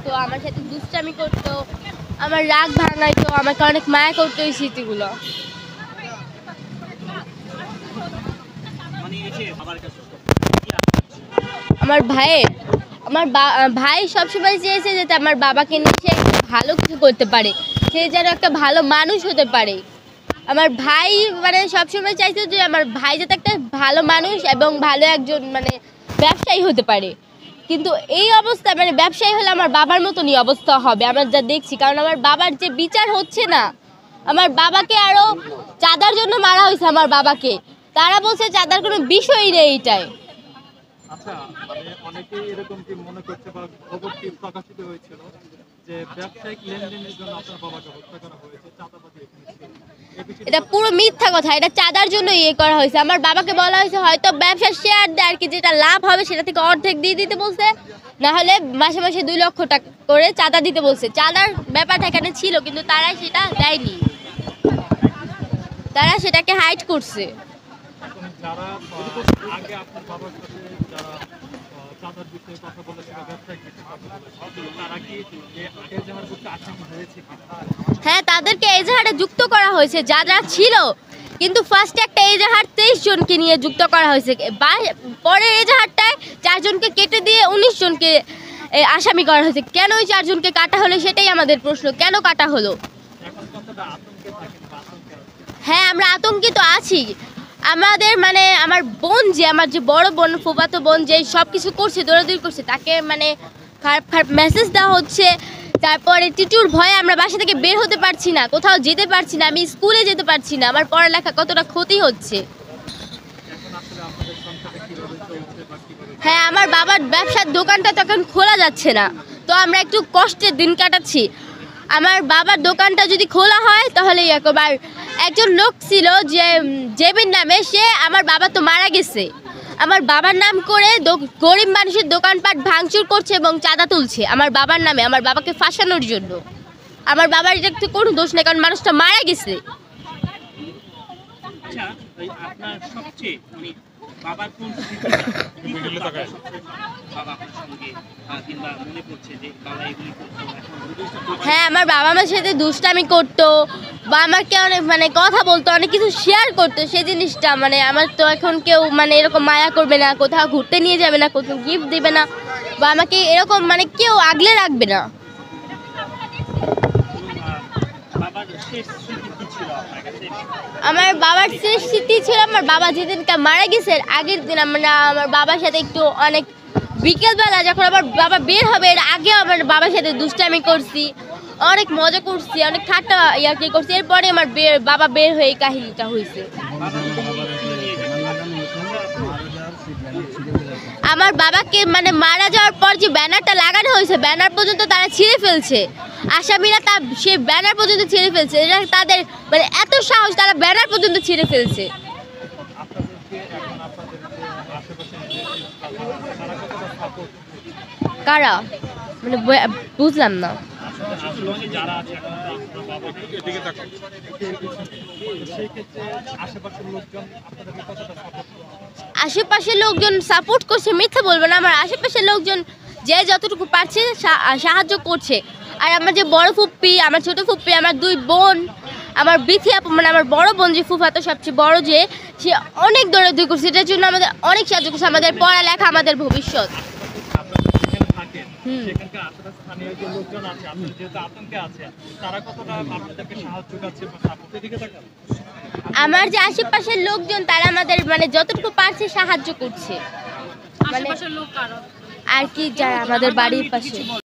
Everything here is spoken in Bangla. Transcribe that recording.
থাকতো, আমার সাথে দুষ্টামি করতো, আমার রাগ ভাঙাইতো, আমাকে অনেক মায়া করতো এই স্মৃতিগুলো। আমার ভাই সবসময় চেয়েছে যাতে আমার বাবাকে নিয়ে সে ভালো কিছু করতে পারে, সে যেন একটা ভালো মানুষ হতে পারে। আমার ভাই মানে সবসময় চাইছে যে আমার ভাই যাতে একটা ভালো মানুষ এবং ভালো একজন মানে ব্যবসায়ী হতে পারে। কিন্তু এই অবস্থা মানে ব্যবসায়ী হলে আমার বাবার মতনই অবস্থা হবে আমরা যা দেখছি, কারণ আমার বাবার যে বিচার হচ্ছে না। আমার বাবাকে আরও চাঁদার জন্য মারা হয়েছে আমার বাবাকে, তারা বলছে চাঁদার কোনো বিষয়ই নেই এটাই। আচ্ছা, মানে অনেকেই এরকম কি মনে করছে বা খবরটি প্রকাশিত হয়েছিল যে ব্যবসায়িক লেনদেনের জন্য আপনার বাবাকে হত্যা করা হয়েছে, চাঁদাবাজি এখানে ছিল। এটা পুরো মিথ্যা কথা, এটা চাঁদার জন্য করা হয়েছে। আমার বাবাকে বলা হয়েছে হয়তো ব্যবসার শেয়ার দেয় আর কি, যেটা লাভ হবে সেটা থেকে অর্ধেক দিয়ে দিতে বলছে, না হলে মাসে মাসে 2 লক্ষ টাকা করে চাঁদা দিতে বলছে। চাঁদার ব্যাপারটা এখানে ছিল কিন্তু তারা সেটা দেয়নি, তারা সেটাকে হাইড করছে। যারা আগে আপনার বাবার সাথে যারা চাঁদার বিষয়ে কথা বলেছে বা ব্যবসায়িক বিষয়ে কথা বলেছে, তারা কি এজাহার করতে আসামি হয়েছে? হ্যাঁ, তাদেরকে এজাহারে যুক্ত করা হয়েছে যারা ছিল, কিন্তু ফার্স্টে একটা এজাহার 23 জনকে নিয়ে যুক্ত করা হয়েছে, পরের এজাহারটায় 4 জনকে কেটে দিয়ে 19 জনকে আসামি করা হয়েছে। কেন ওই 4 জনকে কাটা হলো সেটাই আমাদের প্রশ্ন, কেন কাটা হলো? হ্যাঁ, আমরা আতঙ্কিত আছি। আমাদের মানে আমার বোন, যে আমার যে বড় বোন, ফুফাতো বোন, যে সব কিছু করছে, দৌড়াদৌড়ি করছে, তাকে মানে খারাপ খারাপ মেসেজ দেওয়া হচ্ছে। তারপরে টিটুর ভয়ে আমরা বাসা থেকে বের হতে পারছি না, কোথাও যেতে পারছি না, আমি স্কুলে যেতে পারছি না, আমার পড়ালেখা কতটা ক্ষতি হচ্ছে। হ্যাঁ, আমার বাবার ব্যবসার দোকানটা তখন খোলা যাচ্ছে না, তো আমরা একটু কষ্টের দিন কাটাচ্ছি। আমার বাবার দোকানটা যদি খোলা হয় তাহলে একবার একজন লোক ছিল যে জেবির নামে, সে আমার বাবা তো মারা গেছে, আমার বাবার নাম করে গরিব মানুষের দোকানপাট ভাঙচুর করছে এবং চাঁদা তুলছে আমার বাবার নামে, আমার বাবাকে ফাঁসানোর জন্য। আমার বাবার এটা তো কোনো দোষ নেই, কারণ মানুষটা মারা গেছে। হ্যাঁ, আমার বাবা আমার সাথে দুষ্টামি করতো বা আমাকে অনেক মানে কথা বলতো, অনেক কিছু শেয়ার করতো, সেই জিনিসটা মানে আমার তো এখন কেউ মানে এরকম মায়া করবে না, কোথাও ঘুরতে নিয়ে যাবে না, কোথাও গিফট দেবে না, বা আমাকে এরকম মানে কেউ আগলে রাখবে না। আমার বাবার শেষ স্মৃতি ছিল আমার বাবা যেদিনকে মারা গেছে আগের দিন আমরা আমার বাবার সাথে একটু অনেক বিকেলবেলা যখন আমার বাবা বের হবে এর আগে আমার বাবার সাথে দুষ্টামি করছি, অনেক মজা করছি, অনেক ঠাট্টা ইয়ার্কি করছি। এরপরে আমার বাবা বের হয়ে এই কাহিনীটা হয়েছে। আমার বাবাকে মানে মারা যাওয়ার পর যে ব্যানারটা লাগানো হয়েছে, ব্যানার পর্যন্ত তারা ছিঁড়ে ফেলছে, আসামিরা সে ব্যানার পর্যন্ত ছিঁড়ে ফেলছে। এটা তাদের মানে এত সাহস, তারা ব্যানার পর্যন্ত ছিঁড়ে ফেলছে। কারা মানে বুঝলাম না। আশেপাশের লোকজন সাপোর্ট করছে, মিথ্যা বলবো না, আমার আশেপাশের লোকজন যে যতটুকু পারছে সাহায্য করছে। আর আমার যে বড় ফুপ্পি, আমার ছোট ফুপ্পি, আমার 2 বোন, আমার বিথি আপু মানে আমার বড় বোন যে ফুফাতো সবচেয়ে বড়, যে সে অনেক দৌড়াদৌড়ি করছে, এটার জন্য আমাদের অনেক সাহায্য করছে, আমাদের পড়ালেখা, আমাদের ভবিষ্যৎ। আমার যে আশেপাশের লোকজন তারা আমাদের মানে যতটুকু পারছে সাহায্য করছে, মানে আর কি যারা আমাদের বাড়ির পাশে।